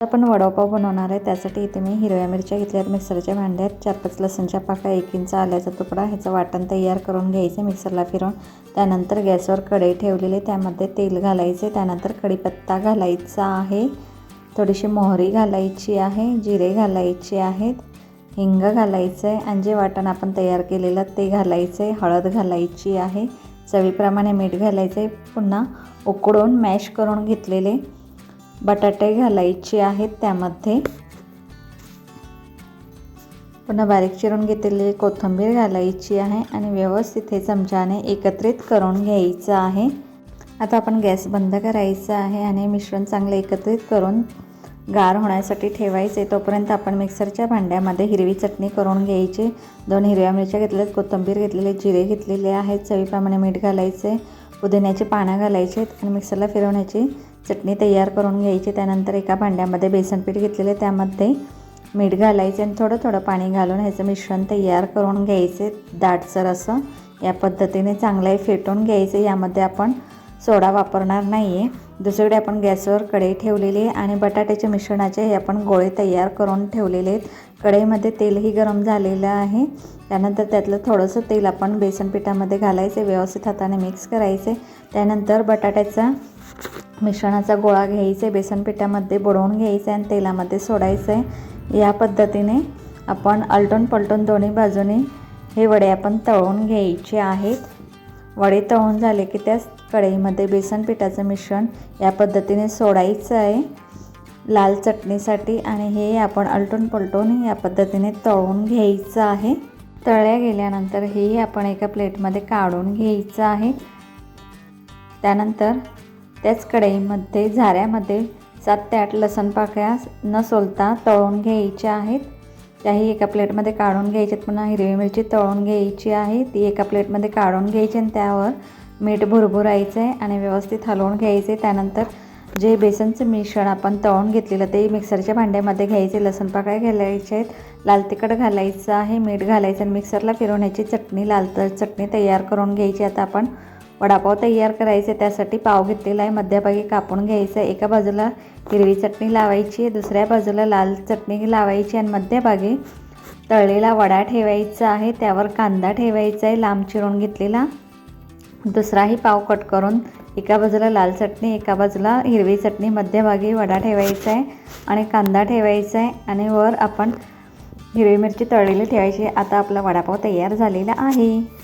आपण वडापाव बनवणार आहे। त्यासाठी इथे मी हिरव्या मिरच्या घेतल्यात मिक्सरच्या भांड्यात, 4-5 लसूणच्या पाकळ्या, 1 इंच आल्याचा तुकडा, ह्याचं वाटण तयार करून घ्यायचं मिक्सरला फिरवून। त्यानंतर गॅसवर कढई ठेवलेली, त्यामध्ये तेल घालायचे, त्यानंतर कढीपत्ता घालायचा आहे, थोडीशी मोहरी घालायची आहे, जिरे घालायचे आहेत, हिंग घालायचं आहे आणि जे वाटण आपण तयार केलेलं ते घालायचं आहे, हळद घालायची आहे, चवीप्रमाणे मीठ घालायचं आहे। पुन्हा उकडून मॅश करून घेतलेले बटाटे घालायचे आहेत त्यामध्ये, पुन्हा बारीक चिरून घेतलेली कोथिंबीर घालायची आहे आणि व्यवस्थित हे चमच्याने एकत्रित करून घ्यायचं आहे। आता आपण गॅस बंद करायचा आहे आणि मिश्रण चांगले एकत्रित करून गार होण्यासाठी ठेवायचे। तोपर्यंत आपण मिक्सरच्या भांड्यामध्ये हिरवी चटणी करून घ्यायची। 2 हिरव्या मिरच्या घेतल्यात, कोथिंबीर घेतलेले, जिरे घेतलेले आहेत, चवीप्रमाणे मीठ घालायचे, पुदिन्याची पानं घालायची आणि मिक्सरला फिरवण्याची चटणी तयार करून घ्यायची। त्यानंतर एका भांड्यामध्ये बेसन पीठ घेतलेले, त्यामध्ये मीठ घालायचे आणि थोडं थोडं पाणी घालून ह्याचं मिश्रण तयार करून घ्यायचे दाटसर असं। या पद्धतीने चांगलं फेटून घ्यायचं। यामध्ये आपण सोडा वापरणार नाही आहे। दुसरीकडे आपण गॅसवर कढई ठेवलेली आहे आणि बटाट्याच्या मिश्रणाचे हे आपण गोळे तयार करून ठेवलेले आहेत। कढईमध्ये तेलही गरम झालेलं आहे। त्यानंतर त्यातलं थोडंसं तेल आपण बेसन पिठामध्ये घालायचे, व्यवस्थित हाताने मिक्स करायचे। त्यानंतर बटाट्याचा मिश्रणाचा गोळा घ्यायचा, बेसन पिठामध्ये बुडवून घ्यायचा आणि तेलामध्ये सोडायचं आहे। या पद्धतीने आपण आलटून पलटून दोन्ही बाजूने हे वडे आपण तळून घ्यायचे आहेत। वडे तळून झाले की त्याच कढईमध्ये बेसन पिठाचं मिश्रण या पद्धतीने सोडायचं आहे लाल चटणीसाठी आणि हे आपण आलटून पलटून या पद्धतीने तळून घ्यायचं आहे। तळल्या गेल्यानंतर हे आपण एका प्लेटमध्ये काढून घ्यायचं आहे। त्यानंतर त्याच कढईमध्ये झाऱ्यामध्ये 7 ते 8 लसूण पाकळ्या न सोलता तळून घ्यायच्या आहेत, त्याही एका प्लेटमध्ये काढून घ्यायच्यात। पुन्हा हिरवी मिरची तळून घ्यायची आहे, ती एका प्लेटमध्ये काढून घ्यायची आणि त्यावर मीठ भुरभुरायचं आहे आणि व्यवस्थित हलवून घ्यायचे। त्यानंतर जे बेसनचं मिश्रण आपण तळून घेतलेलं ते मिक्सरच्या भांड्यामध्ये घ्यायचे, लसूण पाकळ्या घालायचे आहेत, लाल तिखट घालायचं आहे, मीठ घालायचं आणि मिक्सरला फिरवण्याची चटणी लाल चटणी तयार करून घ्यायची। आता आपण वडापाव तयार करायचे, त्यासाठी पाव घेतलेला आहे, मध्यभागी कापून घ्यायचं आहे। एका बाजूला हिरवी चटणी लावायची, दुसऱ्या बाजूला लाल चटणी लावायची आणि मध्यभागी तळलेला वडा ठेवायचा आहे, त्यावर कांदा ठेवायचा आहे लांब चिरून घेतलेला। दुसराही पाव कट करून एका बाजूला लाल चटणी, एका बाजूला हिरवी चटणी, मध्यभागी वडा ठेवायचा आहे आणि कांदा ठेवायचा आहे आणि वर आपण हिरवी मिरची तळलेली ठेवायची। आता आपला वडापाव तयार झालेला आहे।